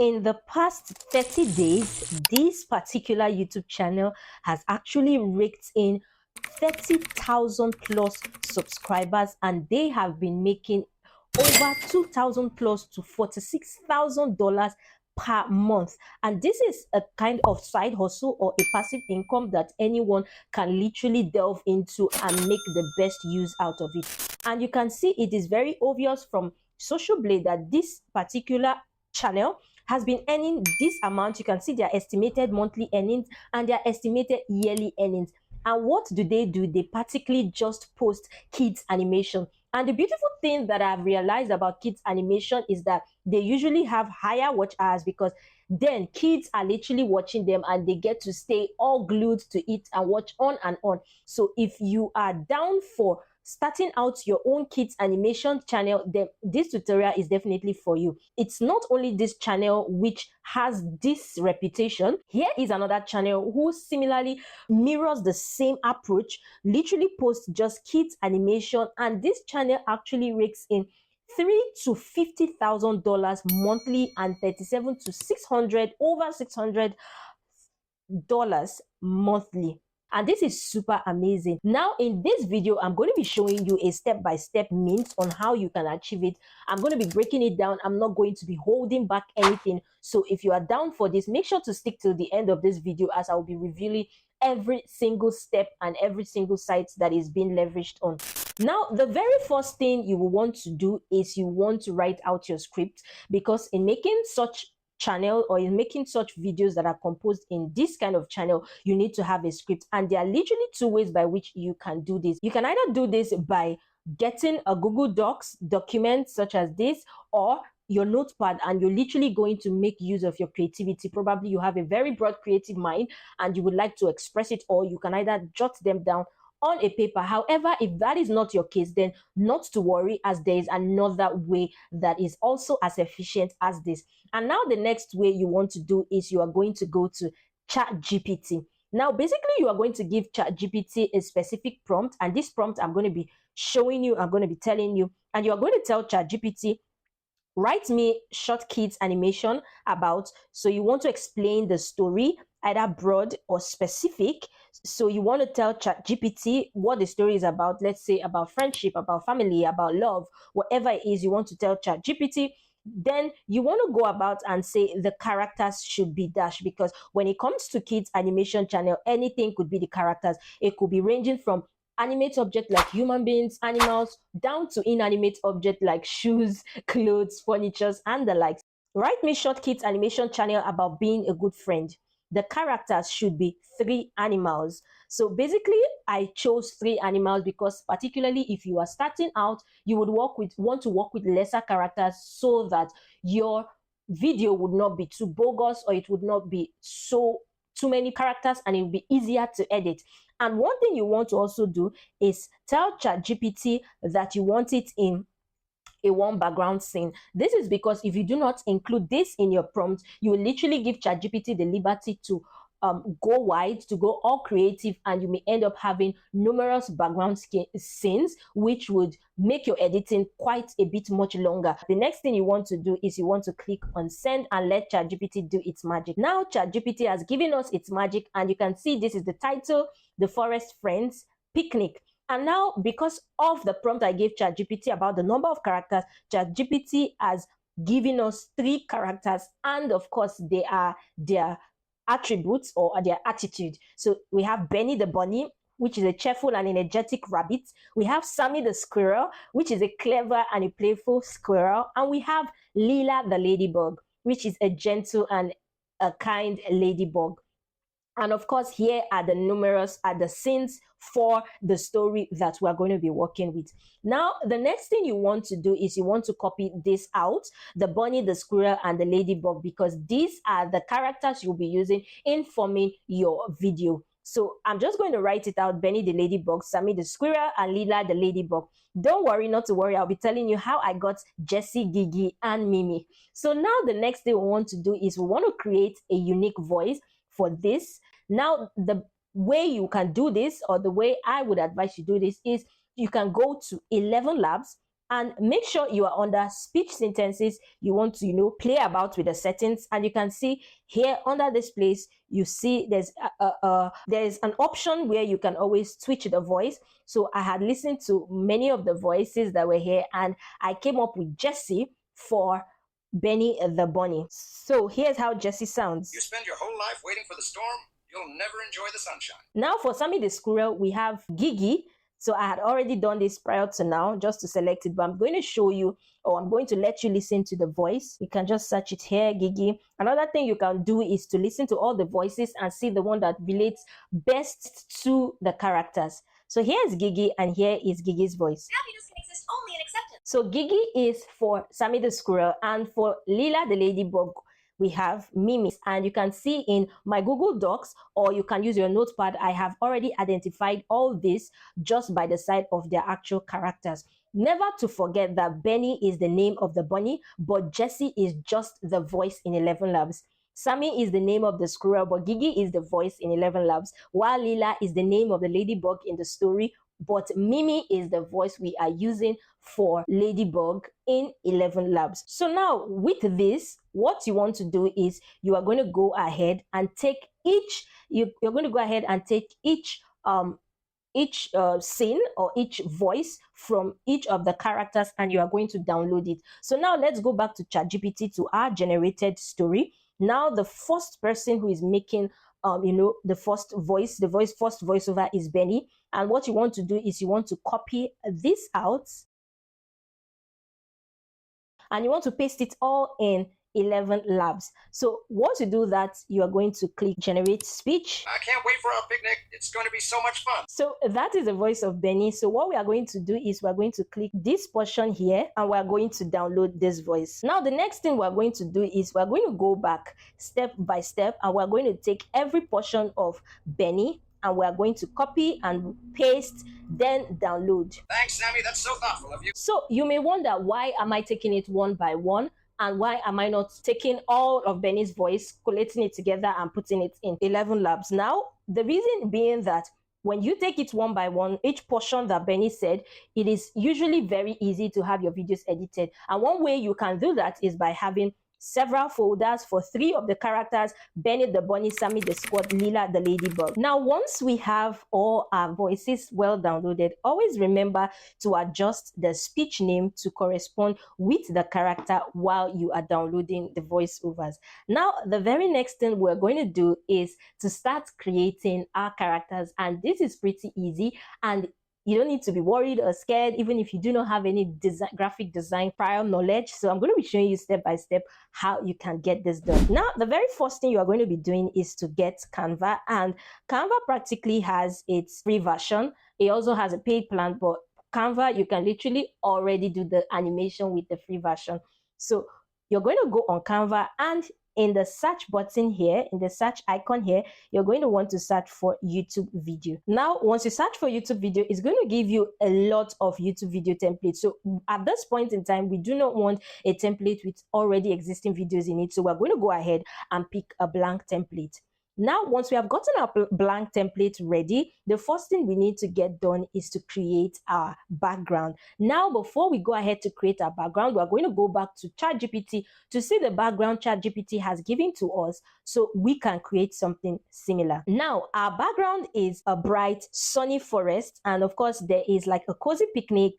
In the past 30 days, this particular YouTube channel has actually raked in 30,000 plus subscribers, and they have been making over 2,000 plus to $46,000 per month. And this is a kind of side hustle or a passive income that anyone can literally delve into and make the best use out of it. And you can see it is very obvious from Social Blade that this particular channel has been earning this amount. You can see their estimated monthly earnings and their estimated yearly earnings. And what do? They particularly just post kids animation. And the beautiful thing that I've realized about kids animation is that they usually have higher watch hours, because then kids are literally watching them and they get to stay all glued to it and watch on and on. So if you are down for starting out your own kids animation channel, then this tutorial is definitely for you. It's not only this channel which has this reputation. Here is another channel who similarly mirrors the same approach, literally posts just kids animation, and this channel actually rakes in $3 to $50,000 monthly and 37 to 600 over $600 monthly. And this is super amazing. Now in this video, I'm going to be showing you a step-by-step means on how you can achieve it. I'm going to be breaking it down. I'm not going to be holding back anything. So if you are down for this, make sure to stick till the end of this video, as I'll be revealing every single step and every single site that is being leveraged on. Now, the very first thing you will want to do is you want to write out your script, because in making such channel or in making such videos that are composed in this kind of channel, you need to have a script. And there are literally two ways by which you can do this. You can either do this by getting a Google Docs document such as this, or your notepad, and you're literally going to make use of your creativity. Probably you have a very broad creative mind and you would like to express it, or you can either jot them down on a paper. However, if that is not your case, then not to worry, as there is another way that is also as efficient as this. And now the next way you want to do is you are going to go to ChatGPT. Now, basically, you are going to give ChatGPT a specific prompt, and this prompt I'm going to be showing you, I'm going to be telling you, and you are going to tell ChatGPT, write me short kids animation about. So you want to explain the story, either broad or specific. So you want to tell ChatGPT what the story is about. Let's say about friendship, about family, about love, whatever it is you want to tell ChatGPT. Then you want to go about and say the characters should be dash, because when it comes to kids animation channel, anything could be the characters. It could be ranging from animate object like human beings, animals, down to inanimate object like shoes, clothes, furnitures, and the likes. Write me short kids animation channel about being a good friend. The characters should be 3 animals. So basically, I chose 3 animals because, particularly if you are starting out, you would want to work with lesser characters, so that your video would not be too bogus, or it would not be too many characters, and it will be easier to edit. And one thing you want to also do is tell ChatGPT that you want it in a one background scene. This is because if you do not include this in your prompt, you will literally give ChatGPT the liberty to go wide, to go all creative, and you may end up having numerous background scenes, which would make your editing quite a bit much longer. The next thing you want to do is you want to click on send and let ChatGPT do its magic. Now ChatGPT has given us its magic, and you can see this is the title, The Forest Friends Picnic. And now, because of the prompt I gave ChatGPT about the number of characters, ChatGPT has given us 3 characters, and of course they are their attributes or their attitude. So we have Benny the bunny, which is a cheerful and energetic rabbit. We have Sammy the squirrel, which is a clever and a playful squirrel. And we have Leela the ladybug, which is a gentle and a kind ladybug. And of course, here are the scenes for the story that we're going to be working with. Now, the next thing you want to do is you want to copy this out, the bunny, the squirrel, and the ladybug, because these are the characters you'll be using in forming your video. So I'm just going to write it out: Benny the ladybug, Sammy the squirrel, and Leela the ladybug. Don't worry, not to worry, I'll be telling you how I got Jessie, Gigi, and Mimi. So now the next thing we want to do is we want to create a unique voice for this. Now, the way you can do this, or the way I would advise you do this, is you can go to 11 Labs, and make sure you are under speech sentences. You want to, play about with the settings, and you can see here under this place, you see there's an option where you can always switch the voice. So I had listened to many of the voices that were here, and I came up with Jessie for Benny the Bunny. So here's how Jessie sounds. You spend your whole life waiting for the storm, you'll never enjoy the sunshine. Now for Sammy the Squirrel, we have Gigi. So I had already done this prior to now just to select it, but I'm going to show you, or I'm going to let you listen to the voice. You can just search it here, Gigi. Another thing you can do is to listen to all the voices and see the one that relates best to the characters. So here's Gigi, and here is Gigi's voice. Happiness can exist only in acceptance. So Gigi is for Sammy the Squirrel, and for Lila the Ladybug, we have Mimi. And you can see in my Google Docs, or you can use your notepad, I have already identified all this just by the side of their actual characters. Never to forget that Benny is the name of the bunny, but Jessie is just the voice in 11 Labs. Sammy is the name of the squirrel, but Gigi is the voice in 11 Labs, while Lila is the name of the ladybug in the story, but Mimi is the voice we are using for Ladybug in 11 Labs. So now with this, what you want to do is you are going to go ahead and take you're going to go ahead and take each scene or each voice from each of the characters, and you are going to download it. So now let's go back to ChatGPT, to our generated story. Now the first person who is making the first voiceover is Benny. And what you want to do is you want to copy this out, and you want to paste it all in 11 Labs. So once you do that, you are going to click generate speech. I can't wait for our picnic. It's going to be so much fun. So that is the voice of Benny. So what we are going to do is we're going to click this portion here, and we're going to download this voice. Now the next thing we're going to do is we're going to go back step by step, and we're going to take every portion of Benny, and we're going to copy and paste, then download. Thanks, Sammy. That's so thoughtful of you. So you may wonder, why am I taking it one by one? And why am I not taking all of Benny's voice, collating it together and putting it in 11 Labs? Now, the reason being that when you take it one by one, each portion that Benny said, it is usually very easy to have your videos edited. And one way you can do that is by having several folders for 3 of the characters: Benny the bunny, Sammy the squirrel, Lila the ladybug. Now, once we have all our voices well downloaded, always remember to adjust the speech name to correspond with the character while you are downloading the voiceovers. Now, the very next thing we're going to do is to start creating our characters, and this is pretty easy, and you don't need to be worried or scared, even if you do not have any graphic design prior knowledge. So I'm going to be showing you step by step how you can get this done. Now, the very first thing you are going to be doing is to get Canva, and Canva practically has its free version. It also has a paid plan, but Canva, you can literally already do the animation with the free version. So you're going to go on Canva, and in the search button here, in the search icon here, you're going to want to search for YouTube video. Now, once you search for YouTube video, it's going to give you a lot of YouTube video templates. So at this point in time, we do not want a template with already existing videos in it. So we're going to go ahead and pick a blank template. Now, once we have gotten our blank template ready, the first thing we need to get done is to create our background. Now, before we go ahead to create our background, we're going to go back to ChatGPT to see the background ChatGPT has given to us so we can create something similar. Now, our background is a bright, sunny forest, and of course, there is like a cozy picnic,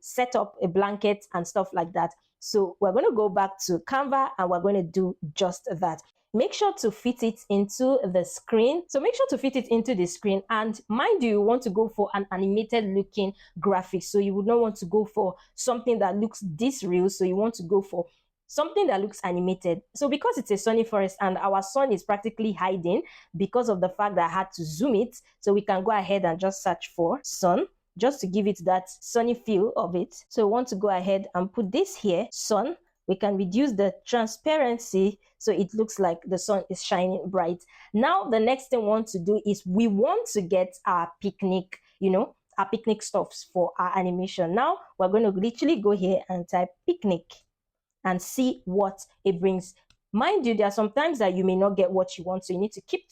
set up a blanket and stuff like that. So we're going to go back to Canva, and we're going to do just that. Make sure to fit it into the screen. So make sure to fit it into the screen. And mind you, want to go for an animated looking graphic. So you would not want to go for something that looks this real. So you want to go for something that looks animated. So because it's a sunny forest and our sun is practically hiding because of the fact that I had to zoom it, so we can go ahead and just search for sun, just to give it that sunny feel of it. So we want to go ahead and put this here, sun. We can reduce the transparency so it looks like the sun is shining bright. Now, the next thing we want to do is we want to get our picnic, our picnic stuffs for our animation. Now, we're going to literally go here and type picnic and see what it brings. Mind you, there are some times that you may not get what you want, so you need to keep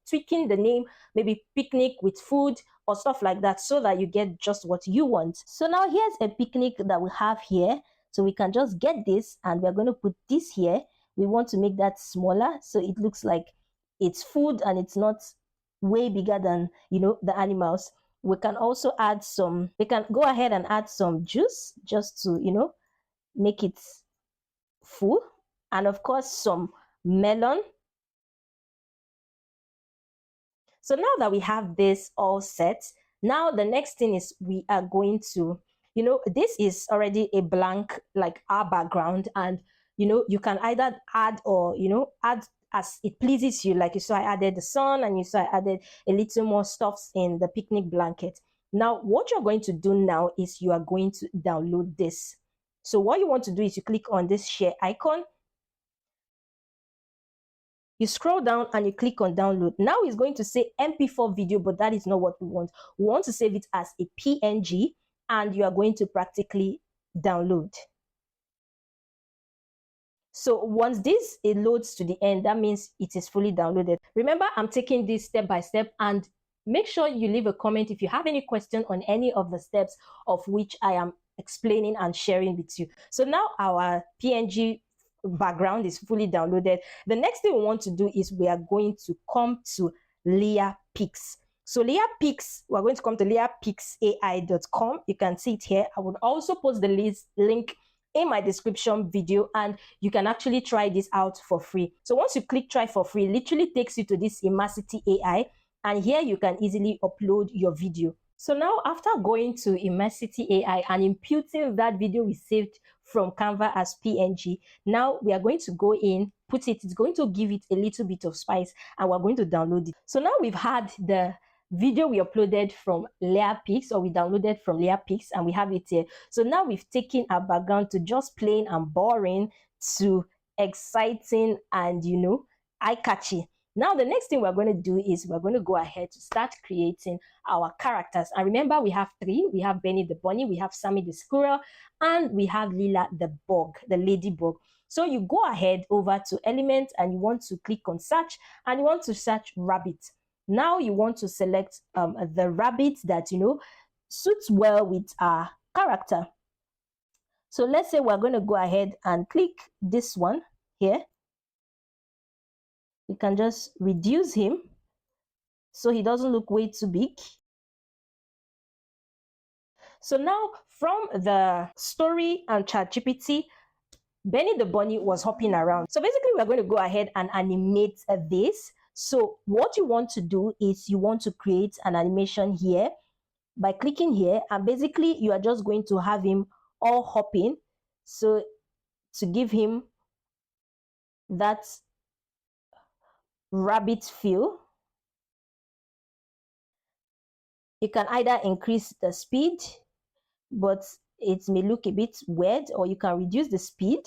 tweaking the name, maybe picnic with food, or stuff like that, so that you get just what you want. So now here's a picnic that we have here. So we can just get this and we're going to put this here. We want to make that smaller so it looks like it's food and it's not way bigger than, you know, the animals. We can also add some, we can go ahead and add some juice just to, you know, make it full. And of course, some melon. So now that we have this all set, now the next thing is we are going to, you know, this is already a blank, like our background, and you know, you can either add or, you know, add as it pleases you. Like you saw, I added the sun, and you saw I added a little more stuffs in the picnic blanket. Now, what you're going to do now is you are going to download this. So what you want to do is you click on this share icon. You scroll down and you click on download. Now it's going to say MP4 video, but that is not what we want. We want to save it as a PNG, and you are going to practically download. So once this it loads to the end, that means it is fully downloaded. Remember, I'm taking this step by step, and make sure you leave a comment if you have any question on any of the steps of which I am explaining and sharing with you. So now our PNG background is fully downloaded. The next thing we want to do is we are going to come to layer pics. So layer pics, we're going to come to layerpicsai.com. You can see it here. I would also post the link in my description video, and you can actually try this out for free. So once you click try for free, it literally takes you to this Immersity AI, and here you can easily upload your video. So now, after going to Immersity AI and imputing that video we saved from Canva as PNG, now we are going to go in, put it, it's going to give it a little bit of spice, and we're going to download it. So now we've had the video we uploaded from LayerPix, or we downloaded from LayerPix, and we have it here. So now we've taken our background to just plain and boring to exciting and, you know, eye-catchy. Now, the next thing we're going to do is we're going to go ahead to start creating our characters. And remember, we have three. We have Benny the bunny, we have Sammy the squirrel, and we have Lila the bug, the ladybug. So you go ahead over to Element, and you want to click on search, and you want to search rabbit. Now you want to select the rabbit that, you know, suits well with our character. So let's say we're going to go ahead and click this one here. You can just reduce him so he doesn't look way too big. So now, from the story and ChatGPT, Benny the bunny was hopping around. So basically, we're going to go ahead and animate this. So what you want to do is you want to create an animation here by clicking here, and basically you are just going to have him all hopping. So to give him that rabbit feel, you can either increase the speed, but it may look a bit weird, or you can reduce the speed.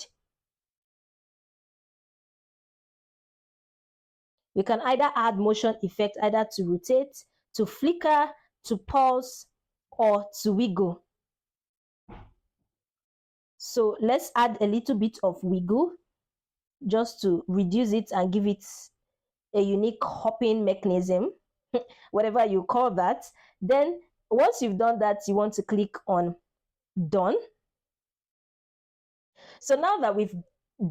You can either add motion effect, either to rotate, to flicker, to pulse, or to wiggle. So let's add a little bit of wiggle just to reduce it and give it a unique hopping mechanism, whatever you call that. Then once you've done that, you want to click on done. So now that we've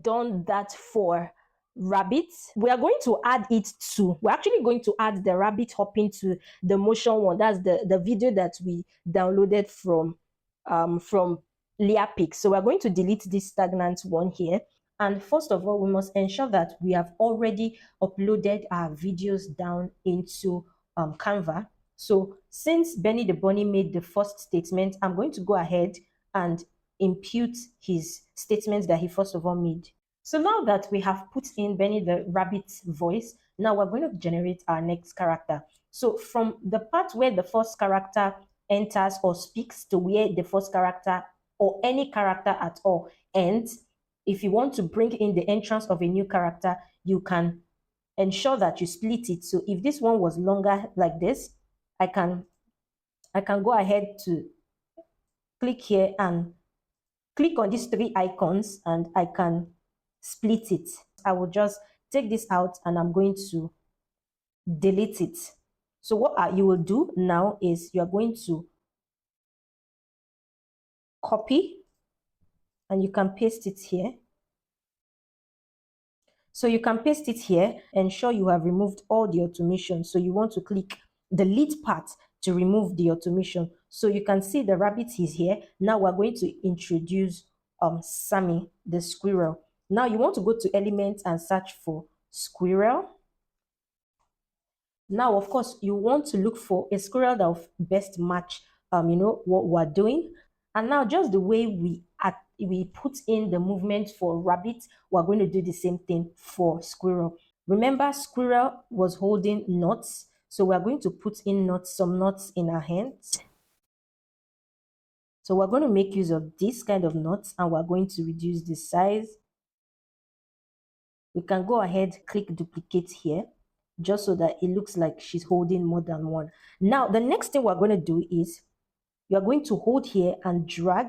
done that for rabbits, we are going to add it to, we're actually going to add the rabbit hopping to the motion one. That's the video that we downloaded from LayerPix. So we're going to delete this stagnant one here. And first of all, we must ensure that we have already uploaded our videos down into Canva. So since Benny the bunny made the first statement, I'm going to go ahead and impute his statements that he first of all made. So now that we have put in Benny the rabbit's voice, now we're going to generate our next character. So from the part where the first character enters or speaks to where the first character or any character at all ends, if you want to bring in the entrance of a new character, you can ensure that you split it. So if this one was longer like this, I can go ahead to click here and click on these three icons, and I can split it. I will just take this out and I'm going to delete it. So what you will do now is you're going to copy and you can paste it here. So you can paste it here, ensure you have removed all the automation. So you want to click the lead part to remove the automation. So you can see the rabbit is here. Now we're going to introduce Sammy, the squirrel. Now you want to go to elements and search for squirrel. Now, of course, you want to look for a squirrel that will best match, what we're doing. And now, just the way we put in the movement for rabbit, we're going to do the same thing for squirrel. Remember, squirrel was holding nuts, so we're going to put in some nuts in our hands. So we're going to make use of this kind of nuts, and we're going to reduce the size. We can go ahead, click duplicate here, just so that it looks like she's holding more than one. Now, the next thing we're going to do is you're going to hold here and drag.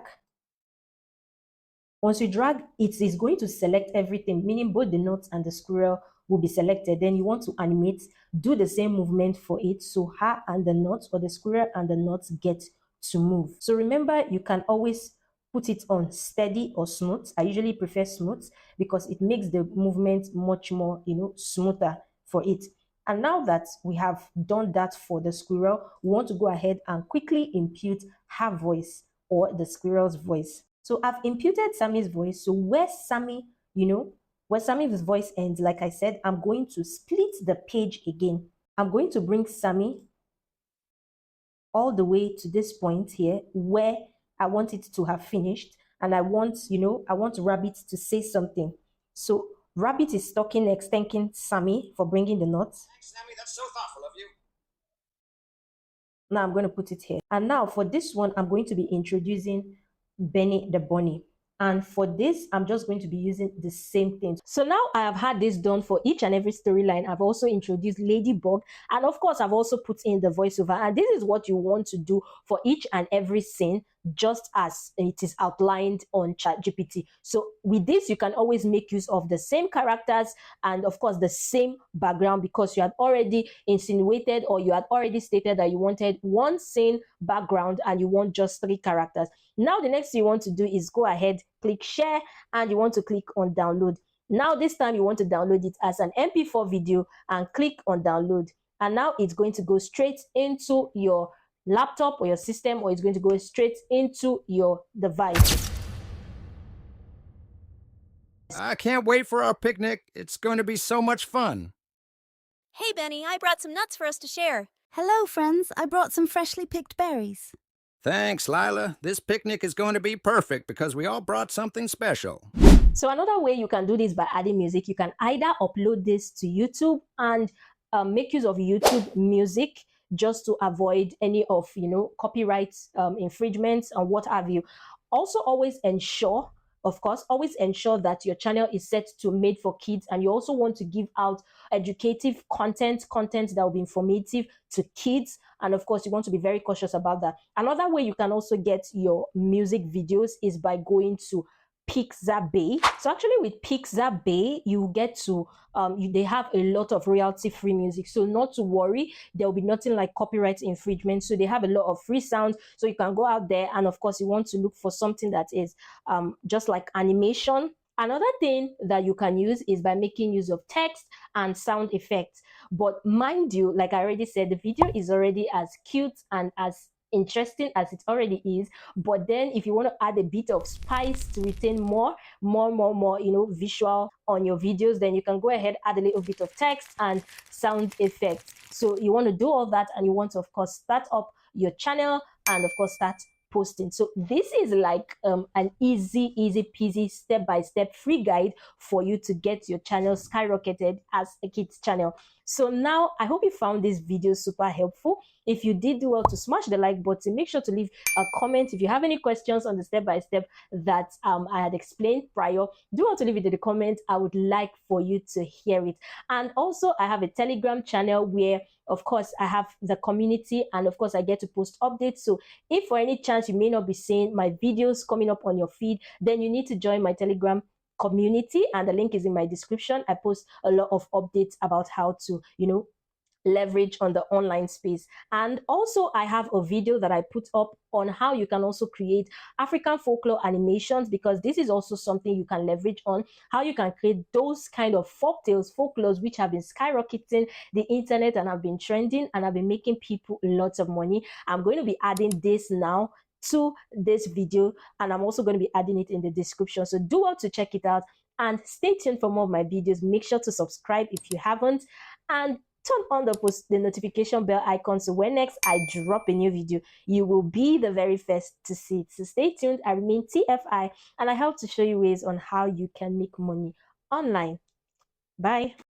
Once you drag, it is going to select everything, meaning both the nuts and the squirrel will be selected. Then you want to animate, do the same movement for it. So her and the nuts, or the squirrel and the nuts, get to move. So remember, you can always put it on steady or smooth. I usually prefer smooth because it makes the movement much more, smoother for it. And now that we have done that for the squirrel, we want to go ahead and quickly impute her voice, or the squirrel's voice. So I've imputed Sammy's voice. So where Sammy's voice ends, like I said, I'm going to split the page again. I'm going to bring Sammy all the way to this point here where I want it to have finished. And I want Rabbit to say something. So Rabbit is talking next, thanking Sammy for bringing the nuts. Thanks, Sammy. That's so thoughtful of you. Now I'm going to put it here. And now for this one, I'm going to be introducing Benny the bunny. And for this, I'm just going to be using the same thing. So now I have had this done for each and every storyline. I've also introduced Ladybug. And of course, I've also put in the voiceover. And this is what you want to do for each and every scene, just as it is outlined on ChatGPT. So with this, you can always make use of the same characters and of course the same background, because you had already insinuated, or you had already stated that you wanted one scene background and you want just 3 characters. Now the next thing you want to do is go ahead, click share, and you want to click on download. Now this time you want to download it as an MP4 video and click on download. And now it's going to go straight into your laptop or your system, or it's going to go straight into your device. I can't wait for our picnic. It's going to be so much fun. Hey, Benny, I brought some nuts for us to share. Hello, friends. I brought some freshly picked berries. Thanks, Lila. This picnic is going to be perfect because we all brought something special. So another way you can do this by adding music, you can either upload this to YouTube and make use of YouTube music, just to avoid any of copyright infringements and what have you. Also, always ensure that your channel is set to made for kids, and you also want to give out educative content that will be informative to kids. And of course, you want to be very cautious about that. Another way you can also get your music videos is by going to Pixabay. So actually with Pixabay, you get to they have a lot of royalty-free music, so not to worry, there will be nothing like copyright infringement. So they have a lot of free sounds, so you can go out there, and of course you want to look for something that is just like animation. Another thing that you can use is by making use of text and sound effects. But mind you, like I already said, the video is already as cute and as interesting as it already is. But then if you want to add a bit of spice to retain more visual on your videos, then you can go ahead, add a little bit of text and sound effects. So you want to do all that, and you want to of course start up your channel and of course start posting. So this is like an easy peasy step-by-step free guide for you to get your channel skyrocketed as a kids channel. So now I hope you found this video super helpful. If you did, do well to smash the like button. Make sure to leave a comment if you have any questions on the step-by-step that I had explained prior. Do well to leave it in the comments. I would like for you to hear it. And also I have a Telegram channel where of course I have the community, and of course I get to post updates. So if for any chance you may not be seeing my videos coming up on your feed, then you need to join my Telegram community, and the link is in my description. I post a lot of updates about how to leverage on the online space. And also I have a video that I put up on how you can also create African folklore animations, because this is also something you can leverage on, how you can create those kind of folklores which have been skyrocketing the internet and have been trending and have been making people lots of money. I'm going to be adding this now to this video, and I'm also going to be adding it in the description, so do want to check it out and stay tuned for more of my videos. Make sure to subscribe if you haven't, and turn on the notification bell icon, so when next I drop a new video, you will be the very first to see it. So stay tuned. I remain TFI, and I help to show you ways on how you can make money online. Bye.